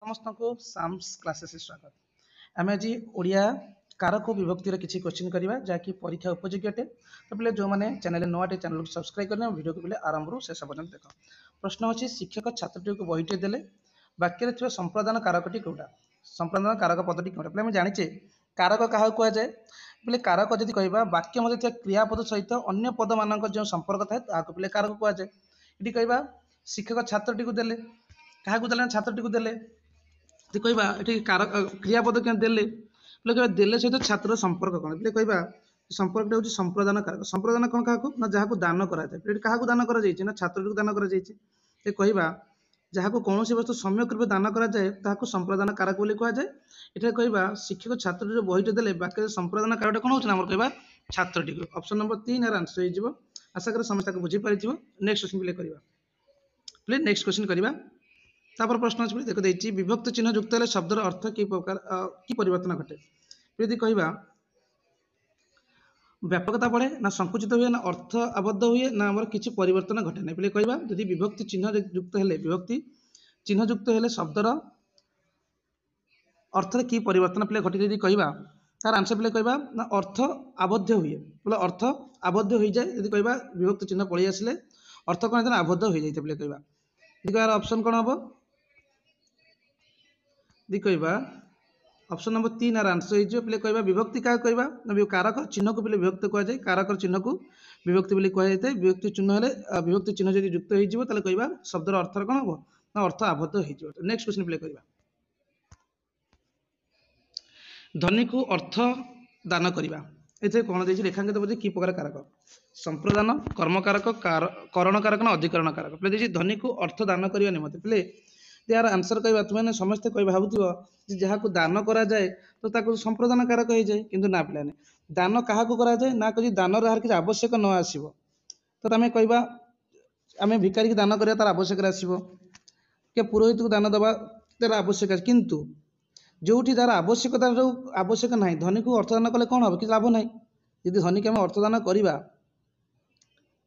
समस्त को Sam's classes स्वागत। आम आज ओडिया कारक विभक्तिर किसी क्वेश्चन करवा जहाँकि परीक्षा उपयोगी अटे। तो पे जो मैंने चैनल नुआटे चैनल को सब्सक्राइब करना वीडियो को पे आरंभ शेष पर्यटन देख। प्रश्न अच्छी शिक्षक छात्रटी को बहीटे देले वाक्य थोड़ा संप्रदान कारकटी कौटा संप्रदान कारक पदटी कौटा पे जाचे कारक क्या कहुए पे कारक जब कह वाक्य मध्य क्रियापद सहित अन्य पद मान जो संपर्क थाए पे कारक कहुए। ये कह शिक्षक छात्रटी को देले क्या देले छात्रटी को देले कहवा ये कारक क्रियापद क्या देले पे कह देले सहित छात्र संपर्क कौन पे कह संपर्क हूँ संप्रदान कारक। संप्रदान कौन क्या जहाँ दान कराए क्या दान कर छात्र दान कर कहवा जहाँ को कौन वस्तु सम्यक रूप दान कराए संप्रदान कारक बोली कहुए। ये कहवा शिक्षक छात्र जो बहीटे देले वाक्य संप्रदान कारक कौन होना कहवा छात्रटी को। ऑप्शन नंबर 3 यार आंसर हो आशा कर समस्त बुझी पारि। नेक्स्ट क्वेश्चन प्ले करवा प्लीज नेक्स्ट क्वेश्चन करवा तापर प्रश्न अच्छे देख देती विभक्त चिन्ह युक्त है शब्दर अर्थ कि प्रकार कि परिवर्तन घटे। यदि कहवा व्यापकता बढ़े ना संकुचित हुए ना अर्थ आबद्ध हुए ना आम किसी परिवर्तन घटे ना पे कहवा यदि विभक्ति चिन्ह युक्त है विभक्ति चिन्ह युक्त है शब्दर अर्थ कि परिवर्तन पे घटे। यदि कहवा तार आंसर पे कहवा ना अर्थ आबद्ध हुए बोले अर्थ आबद्ध हो जाए। यदि कहवा विभक्त चिन्ह पलि आसिले अर्थ कौन आबद्ध हो जाए पे कहवा। यदि कह ऑप्शन कौन हम यदि कहवा ऑप्शन नंबर 3 आर आंसर हो पे कहवा विभक्ति क्या कहवा कारक चिन्ह को पे विभक्त कहुए। कारक चिन्ह को विभक्ति बोली कहुए। विभक्ति चिन्ह है विभक्ति चिन्ह जब युक्त हो कहवा शब्दर अर्थ कौन हम ना अर्थ आबद्ध हो। नेक्स्ट क्वेश्चन प्ले करवा ध्वनि को अर्थ दान करवा ये कौन देखिए रेखांकित बोलते कि प्रकार कारक संप्रदान कर्मकारक करण कारक ना अधिकरण कारक पे देखिए ध्वनि को अर्थ दान करने निमंते पे यार आंसर कहवा तुम्हें समस्ते कह भावुव जहाँ को दान करा जाए तो ताको संप्रदान कारक हो जाए किंतु ना पे दान क्या करा जाए ना कह दान यार किसी आवश्यक न आसो तो आम कहवा आम भिखारी की दान करा तार आवश्यक आसो कि पुरोहित को दान दवा तार आवश्यक किंतु जो तार आवश्यकता जो आवश्यक ना ध्वनि को अर्थदान कले कौन हम कि लाभ ना यदि ध्वनि की आम अर्थदान करवा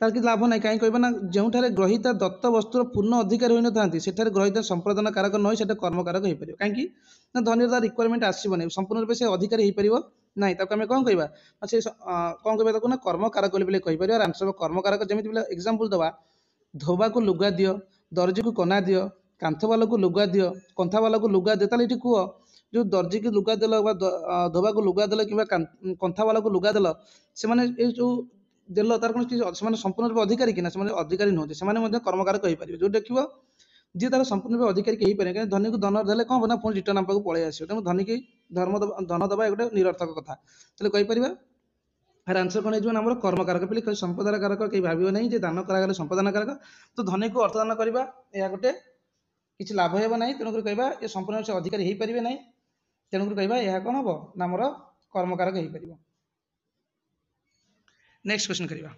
तार कि लाभ ना कहीं कहना जो ग्रहिता दत्त वस्तुर पूर्ण अधिकारी होता है ग्रहिता संप्रदान कारक नई से कर्मकारक हो पार कहीं ध्वनि तार रिक्वायरमेंट आसबनी संपूर्ण रूप से अधिकारी हो पार ना आम कौन कहवा से कौन कहवा ना कर्मकारक कहीपर। आंसर कर्मकारक जमी एग्जांपल दवा धोबा को लुगा दियो दर्जी को कना दियो कांथ वाला को लुगा दियो कंथा वाला को लुगा दियो ताले कह जो दर्जी की लुगा देल धोबा को लुगा देल कि कंथा वाला को लुगा देल से जो देल तार कौन संपूर्ण रूप अधिकारी कि अधिकारी नुहति से कर्मकारक हो पारे जो देखिए जी तार संपूर्ण रूप अधिकारी हो पारे कहीं ध्वनि को धन देले कौन ना पुणी रिटर्न आपको पलि आस तेणु ध्वनि की धन दबा गोटे निरर्थक कथा कहीपर। यार आंसर कौन होमर कर्मकारक पे संप्रदान कारक कहीं भाव नहीं दान करागले संप्रदान कारक तो ध्वनि को अर्थदान करवा यह गोटे किसी लाभ होना तेणुक कहवा ये संपूर्ण से अधिकारी हो पारे ना तेणुक कहवा यह कौन हम ना आमर कर्मकारक हो पार। नेक्स्ट क्वेश्चन करवा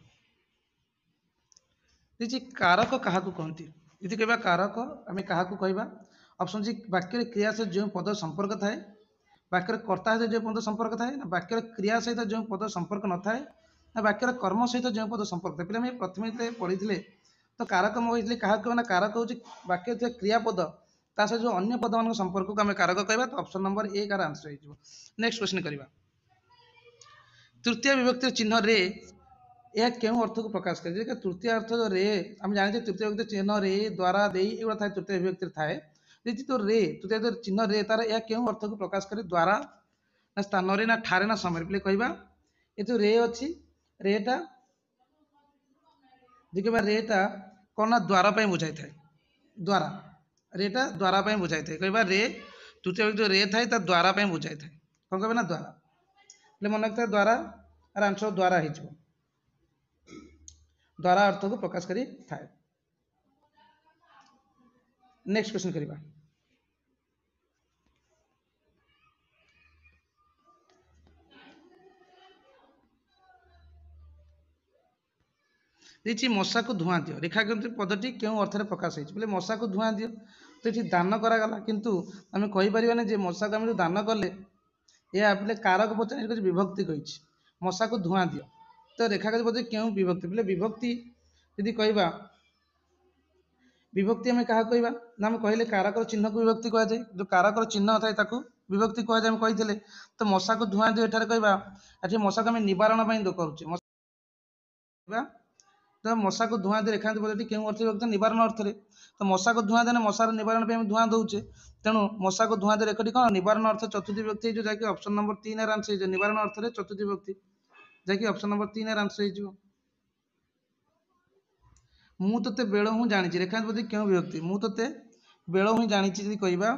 देखिए कारक क्या कहती यदि कहवा कारक आम क्या कहवा ऑप्शन जी वाक्य क्रिया सहित जो पद संपर्क थाए वाक्य कर्ता सहित जो पद संपर्क थाए ना वाक्य क्रिया सहित जो पद संपर्क न थाए ना वाक्य कर्म सहित जो पद संपर्क थाए पे प्रथम पढ़ी तो कारक मुझे क्या कहना कारक हूँ वाक्य क्रियापद ता सहित जो अन्य पद मान संपर्क को आम कारक कहवा। तो ऑप्शन नंबर 1 आर आंसर हो। नेक्स्ट क्वेश्चन करवा तृतीय विभक्ति चिन्ह रे यह क्यों अर्थ को प्रकाश करे। तृतीय अर्थ जो रे आम जाने तृतीय विभक्ति चिन्ह रे द्वारा दे था तृतीय विभक्ति थाए तो रे तृतीय चिन्ह रे तार यह क्यों अर्थ को प्रकाश करे द्वारा ना स्थान रे ना ठारे ना समय पे कहवा ये जो रे अच्छी रेटा देखा रेटा कौन ना द्वारा बुझाई था द्वारा रेटा द्वारा बुझाई था कहवा रे तृतीय व्यक्ति जो रे थाए द्वारा बुझाई था कौन कह ना द्वारा मन रखता द्वारा आर आंसर द्वारा हो द्वारा अर्थ को प्रकाश करी थाए। नेक्स्ट क्वेश्चन करवा देखिए मशा को धुआं दियो रेखाकृत पदटी क्यों अर्थ प्रकाश होते मशा को धुआं दियो तो ये दान करागला किंतु आम कहीपर जे मशा को आम जो दान कले यह पे कारक पचार विभक्ति कही मशा को धुआं दियो तो रेखाकृत पद क्यों विभक्ति पे विभक्ति यदि कहवा विभक्ति आम क्या कहवा ना आम कहले कारक चिन्ह को विभक्ति कह जाए जो कारक चिन्ह थाए ताकू विभक्ति कह जाए कही तो मशा को धुआं दे एठार कहवा ये मशा को आम निवारण करुचे तो मशा को धुआं दे रेखांत पद्धति क्यों अर्थ विभक्त निवारण अर्थ तो मशा को धुआं देने मशार निवारण पे धुआं दौचे तेणु मशा को धुआं दे रेखटी कौन निवारण अर्थ चतुर्थी विभक्ति जो जैसे ऑप्शन नंबर 3 आंसर हो निवारण अर्थ चतुर्थी विभक्ति जैसे ऑप्शन नंबर 3 आंसर हो मु तोते बेल हूँ जानी रेखांत पद्धति क्यों विभक्ति मु तोते बेल हूँ जानी कहवा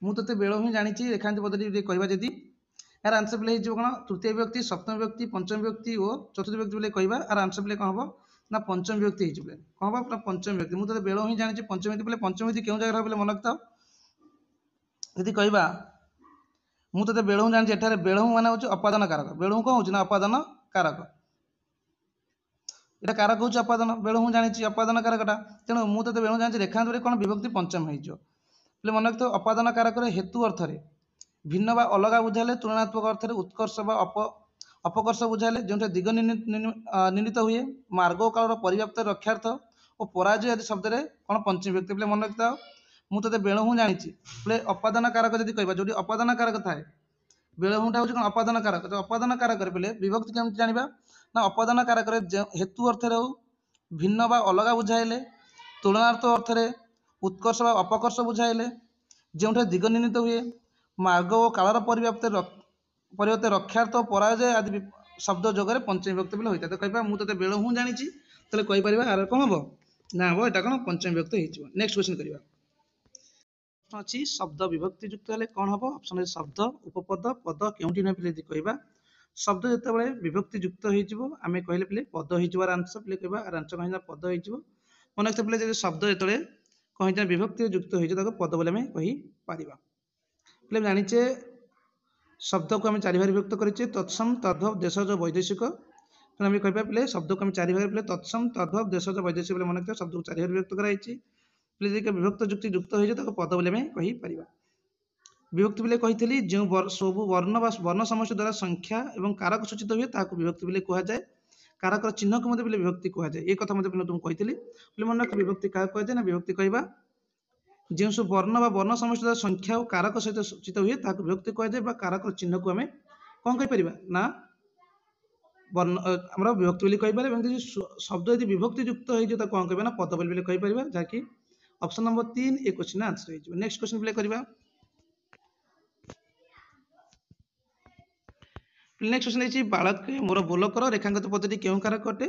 मु तोते बेल हूँ जानी रेखांत पद्धति कहवा जदि यार आंसर प्ले हो कौन तृतीय विभक्ति सप्तम विभक्ति पंचम विभक्ति और चतुर्थ विभक्ति बोले कहवा यार आंसर प्ले कौन हम ना पंचम विभक्ति हो कौन हम पंचम विभक्ति मुझे बेल ही जानी पंचम विभक्ति बोले पंचम विभक्ति क्यों जगह बोले मन रखता यदि कहवा मु तोते बेल हूँ जानी एठार बेल हूँ मान अपादान कारक बेल हूँ कौन हो अपादान कारक यहाँ कारक हूँ अपादान बेल हूँ जानी अपादान कारकटा तेणु मुझे बेल जानी रेखांत कौन विभक्ति पंचम हो मन रखता अपादान कारक हेतु अर्थ भिन्न बा अलग बुझाले तुलनात्मक अर्थ उत्कर्ष बा अपकर्ष बुझाले जो दिग निर्णीत हुए मार्ग काल पर्याप्त रक्षार्थ और पराजय आदि शब्द कौन पंचम विभक्ति बोले मन रखता मु तोते बेल हूँ जानी बोले अपादान कारक जब कह जो अपादान कारक थाए बेल हूँटा हूँ कौन अपादान कारक तो अपादान कारक बोले विभक्ति केमती जाना ना अपादान कारक हेतु अर्थ भिन्न बा अलग बुझाइले तुलनार्थ अर्थ उत्कर्ष बा अपकर्ष बुझाइले जो दिग निर्णीत हुए मार्ग और कालर परिवर्ते रक्षार्थ और पराजय आदि शब्द जोगे पंचम विभक्ति बोले होता है तो कह मुझे तो बेल हूँ जानी तो कहीपर आर कौन हम ना हम यहाँ कौन पंचम विभक्ति हो नेक्स्ट क्वेश्चन करवा अच्छी शब्द विभक्ति युक्त हेल्ले कौन हम ऑप्शन शब्द उपपद पद क्योंटी ना पे कहवा शब्द जो विभक्ति युक्त होमें कहले पे पद हो आंसर पे कह आंसर कहीं पद हो मन रखते पे शब्द जो कहीं विभक्ति युक्त हो पद बोले आम कहीपर पे जानीचे शब्द को आम चारि भाग विभक्त करें तत्सम तद्भव देशज वैदेशिक तेनाली आम कह पे शब्द को आम चारि भाग पे तत्सम तद्भव देशज वैदेशिक मन रखते शब्द को चारि भाग विभक्त कराई पे विभक्त युक्ति युक्त हो पद बोले आम कहीपर विभक्ति बोले कही जो सब वर्ण वर्ण समष्टि द्वारा संख्या और कारक सूचित हुए ताकू विभक्ति बोले कहुए कारक चिन्ह को मत विभक्ति कहुए ये कथा मतलब तुमको कही मन रख विभक्ति क्या कहुए ना विभक्ति कहवा जो सब वर्ण वर्ण समष्टि द्वारा संख्या और कारक सहित सूचित हुए ताकू विभक्ति कहुए कारक चिन्ह को आम कौन कहीपर ना वर्ण आम विभक्ति बोली कहीपर शब्द यदि विभक्ति युक्त हो कौन कह ना पद बोली कहीपर जहाँकि ऑप्शन नंबर 3 ए क्वेश्चन आंसर हो नेक्स्ट क्वेश्चन प्ले करवा नेक्स्ट क्वेश्चन देखिए बालके मोर बोलकर रेखांकित पद्धति क्यों कारक अटे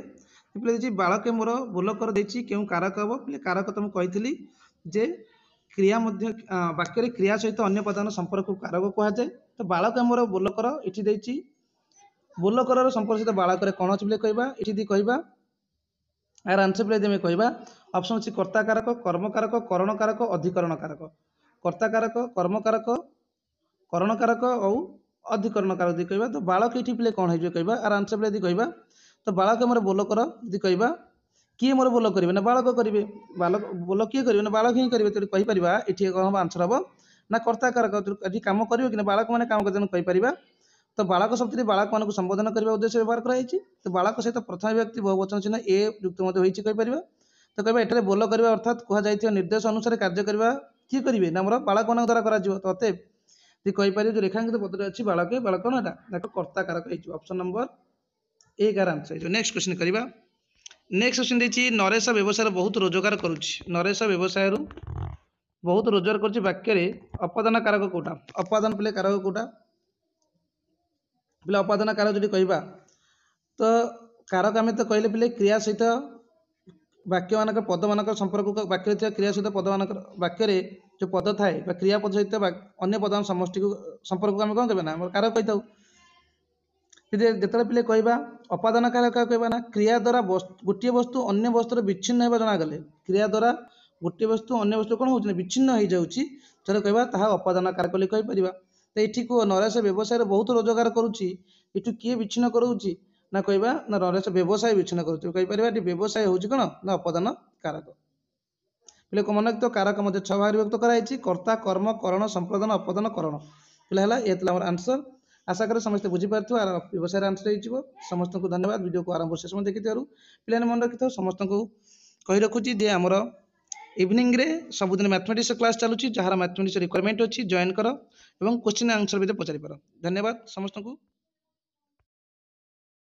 पे बालके मोर बोलकर क्यों कारक हम पे कारक तुम कही जे क्रिया वाक्य क्रिया सहित अन्य पदान संपर्क को कारक कहुए तो बालक मोर बोलकर ये बोलकर संपर्क सहित बालक कौन अच्छे कहवा ये कहवा यार आंसर पे आम कहवा ऑप्शन अच्छी कर्ता कारक कर्म कारक करण कारक अधिकरण कारक कर्ता कारक कर्म कारक करण कारक और अधिकरण कारक यदि कहवा तो बालक ये पे कौन हो कहवा आर आंसर पे यदि कहवा तो बालक मोर बोलकर यदि कहवा किए मोर बोल करेंगे ना बालक करेंगे बालक बोल किए करेंगे ना बालक ही करेंगे तो कहीपर ये कौन हम आंसर हम ना कर्ता कारक ये कम कर कि बालक मैंने कम कर कहीपर तो बालक शब्द बालक मान संबोधन करने उद्देश्य व्यवहार कराई तो बालक सहित प्रथम व्यक्ति बहुवचन चिन्ह ए युक्त कहीपर तो कह एठार बोल करवा अर्थात कहुई निर्देश अनुसार कार्य करवा किए करेंगे ना मोर बालक मान द्वारा करते ये कहीपर जो रेखांकित पद अच्छी बालक बालक कौन है कर्ता कारक option number 1 answer next question करवा नेक्स्ट क्वेश्चन देखिए नरेश व्यवसाय बहुत रोजगार करुच्ची नरेश व्यवसाय बहुत रोजगार कर वाक्य अपादान कारक कौटा अपादान पे कारक कौटा पे अपादान कारक जो कहवा तो कारक आम तो कहले पे क्रिया सहित वाक्य मान पद मान संपर्क वाक्य क्रिया सहित पद मान वाक्य जो पद थाए क्रियापद सहित अन्य पद समष्टि को संपर्क को आम कौन कहना कारक कही जो पे कहवा अपादान कारक कहवा ना क्रिया द्वारा गोटे वस्तु अन्य वस्तुर विच्छिन्न होगा जनागले क्रिया द्वारा गोटे वस्तु अन्य वस्तु कौन हो विच्छिन्न हो जाऊँगी जो कहवा ताहा अपादान कारक बोली कहीपर तो ये को नरेश व्यवसाय बहुत रोजगार करुच्ची ये किए विच्छिन्न करोची ना कहवा ना नरेश व्यवसाय विच्छिन्न कहीपर व्यवसाय हूँ कौन ना अपादान कारक पे मन तो कारक मध्य 6 भाग विभक्त कराई कर्ता कर्म करण संपादन अपादान करण पे ये आंसर आशा करें समस्त बुझीपार व्यवसाय आंसर हो समस्त को धन्यवाद वीडियो को आरंभ शेष देखी पे मन रखी समस्त को कही रखुची जे आमर इवनिंग रे सबुदिन मैथमेटिक्स क्लास चलुची जहार मैथमेटिक्स रिक्वायरमेंट अच्छी जॉइन कर एवं क्वेश्चन आंसर भी पचारि पार। धन्यवाद समस्त को।